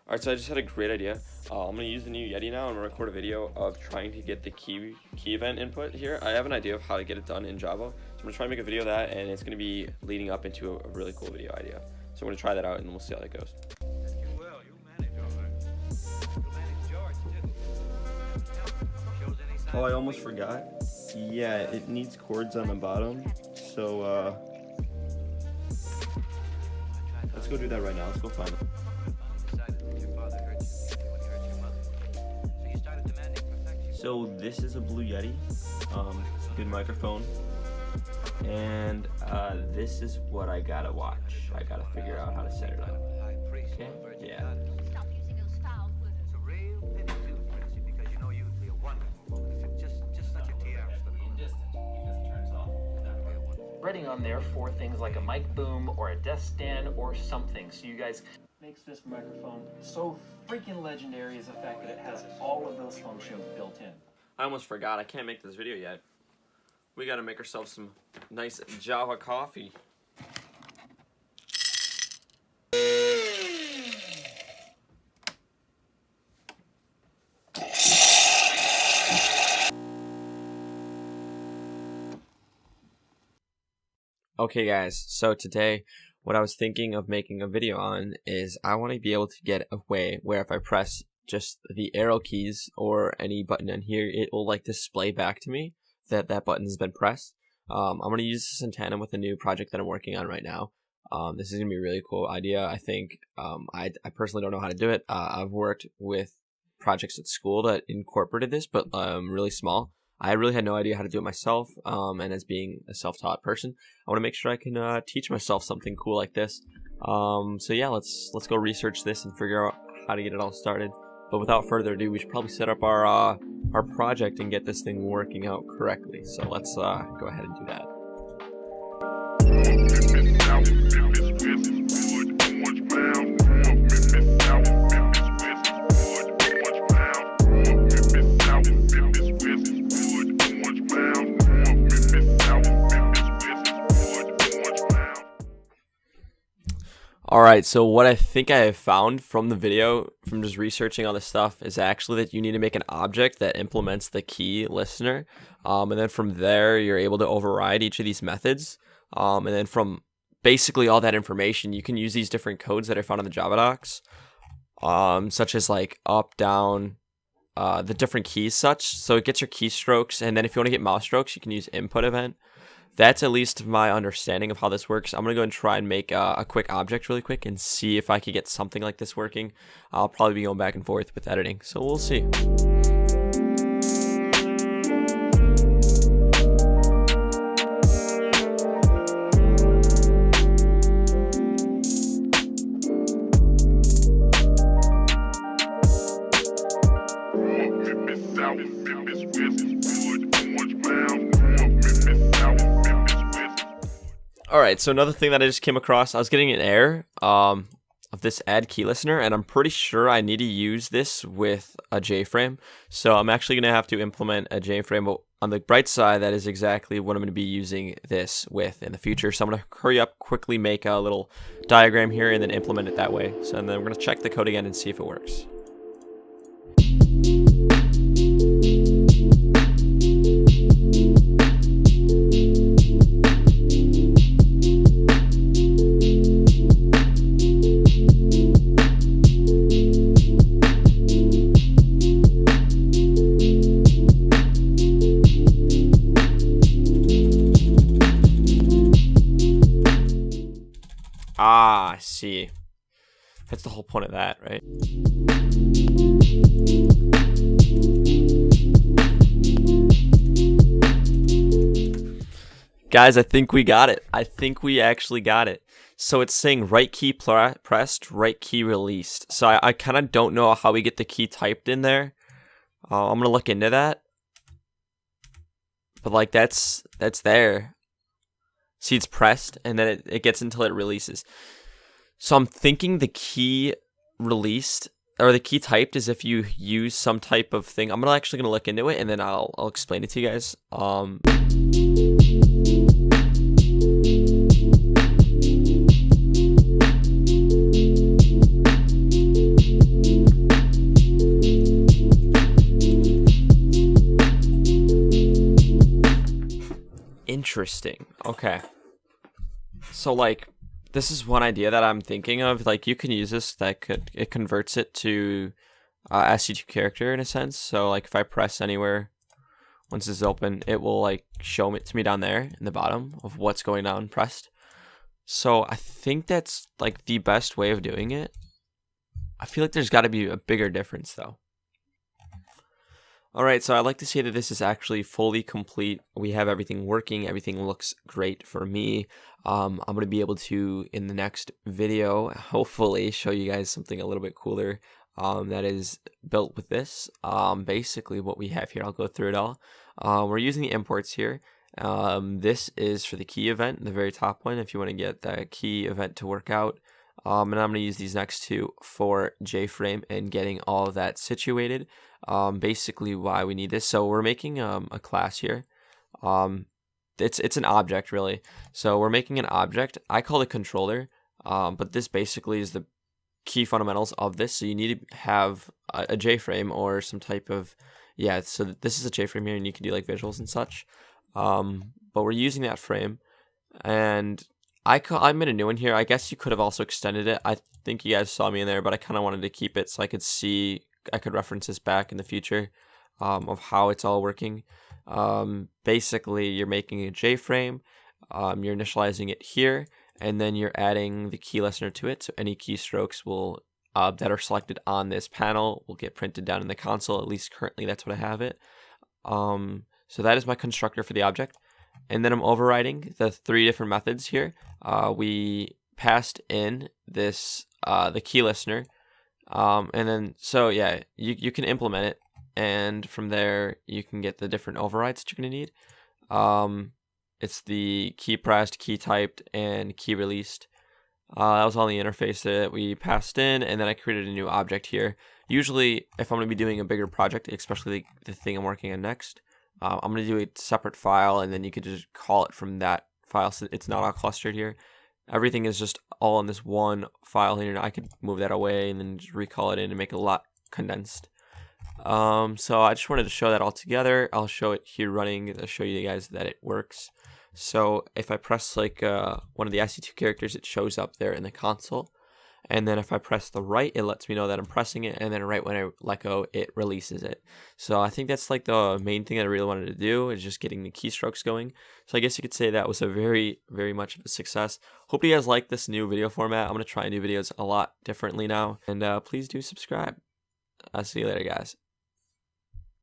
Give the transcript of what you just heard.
Alright, so I just had a great idea. I'm going to use the new Yeti now. I'm going to record a video of trying to get the KeyEvent input here. I have an idea of how to get it done in Java. So I'm going to try and make a video of that, and it's going to be leading up into a really cool video idea. So I'm going to try that out, and we'll see how that goes. Oh, I almost forgot. Yeah, it needs chords on the bottom. So, let's go do that right now. Let's go find it. So this is a Blue Yeti, good microphone, and this is what I gotta watch. I gotta figure out how to set it up. Okay? Yeah. Writing on there for things like a mic boom or a desk stand or something, so you guys makes this microphone so freaking legendary is the fact that it has all of those functions built in. I almost forgot, I can't make this video yet. We gotta make ourselves some nice Java coffee. Okay guys, so today what I was thinking of making a video on is I want to be able to get a way where if I press just the arrow keys or any button in here, it will like display back to me that that button has been pressed. I'm going to use this in tandem with a new project that I'm working on right now. This is going to be a really cool idea. I think I personally don't know how to do it. I've worked with projects at school that incorporated this, but really small. I really had no idea how to do it myself, and as being a self-taught person, I want to make sure I can teach myself something cool like this. So yeah, let's go research this and figure out how to get it all started. But without further ado, we should probably set up our project and get this thing working out correctly. So let's go ahead and do that. Alright, so what I think I have found from the video, from just researching all this stuff, is actually that you need to make an object that implements the key listener. And then from there, you're able to override each of these methods. And then from basically all that information, you can use these different codes that I found in the Java docs, such as like up, down, the different keys such. So it gets your keystrokes, and then if you want to get mouse strokes, you can use input event. That's at least my understanding of how this works. I'm going to go and try and make a quick object really quick and see if I could get something like this working. I'll probably be going back and forth with editing, so we'll see. Alright, so another thing that I just came across, I was getting an error of this add key listener, and I'm pretty sure I need to use this with a JFrame. So I'm actually going to have to implement a JFrame, but on the bright side, that is exactly what I'm going to be using this with in the future. So I'm going to hurry up, quickly make a little diagram here, and then implement it that way. So and then we're going to check the code again and see if it works. Ah, I see. That's the whole point of that, right? Guys, I think we got it. I think we actually got it. So it's saying right key pressed, right key released. So I kind of don't know how we get the key typed in there. I'm going to look into that. But like that's there. See, it's pressed, and then it gets until it releases. So I'm thinking the key released, or the key typed, is if you use some type of thing. I'm actually gonna look into it, and then I'll explain it to you guys. Interesting. Okay. So like, this is one idea that I'm thinking of. Like, you can use this. It converts it to SC2 character in a sense. So like, if I press anywhere, once this is open, it will like show it to me down there in the bottom of what's going on pressed. So I think that's like the best way of doing it. I feel like there's got to be a bigger difference though. Alright, so I'd like to say that this is actually fully complete. We have everything working. Everything looks great for me. I'm going to be able to, in the next video, hopefully show you guys something a little bit cooler that is built with this. Basically what we have here, I'll go through it all. We're using the imports here. This is for the key event, the very top one, if you want to get the key event to work out. And I'm going to use these next two for JFrame and getting all of that situated. Basically why we need this. So we're making a class here. It's an object really. So we're making an object. I call it controller, but this basically is the key fundamentals of this. So you need to have a JFrame or some type of, yeah, so this is a JFrame here and you can do like visuals and such. But we're using that frame, and I made a new one here. I guess you could have also extended it. I think you guys saw me in there, but I kind of wanted to keep it so I could reference this back in the future of how it's all working. Basically, you're making a JFrame, you're initializing it here, and then you're adding the key listener to it. So any keystrokes will that are selected on this panel will get printed down in the console. At least currently, that's what I have it. So that is my constructor for the object. And then I'm overriding the 3 different methods here. We passed in this the key listener, and then so yeah, you can implement it, and from there you can get the different overrides that you're gonna need. It's the key pressed, key typed, and key released. That was all the interface that we passed in, and then I created a new object here. Usually, if I'm gonna be doing a bigger project, especially the thing I'm working on next, I'm going to do a separate file, and then you could just call it from that file so it's not all clustered here. Everything is just all in this one file here. I could move that away and then just recall it in and make it a lot condensed. So I just wanted to show that all together. I'll show it here running to show you guys that it works. So if I press like one of the SC2 characters, it shows up there in the console. And then if I press the right, it lets me know that I'm pressing it. And then right when I let go, it releases it. So I think that's like the main thing that I really wanted to do, is just getting the keystrokes going. So I guess you could say that was a very, very much of a success. Hope you guys like this new video format. I'm going to try and do videos a lot differently now. And please do subscribe. I'll see you later, guys.